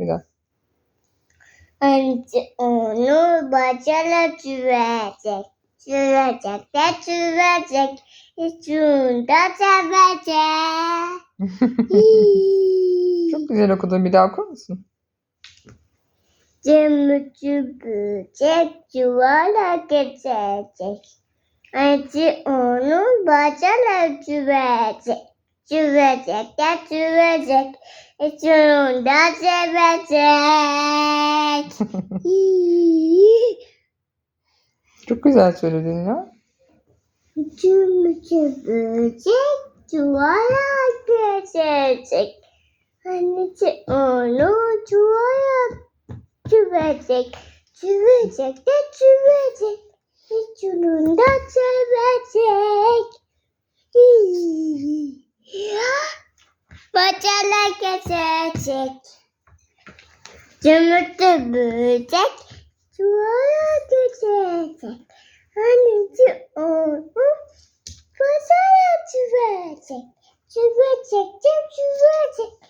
Bir daha. Önce onu bacala sürecek. Sürecek de sürecek. Şunda sevecek. Çok güzel okudun. Bir daha okur musun? Cımbıcı böcek çuvala geçecek. Önce onu bacala sürecek. Sürecek de sürecek. Şunda sevecek. Çok güzel söyledin ya. Cımbıcı böcek çuvala geçecek. Annesi onu çuvala sürecek. Sürecek de sürecek. Şunda sevecek. Bacala geçecek. Cımbıcı böcek çuvala geçecek. Annesi onu bacala sürecek. Sürecek de sürecek.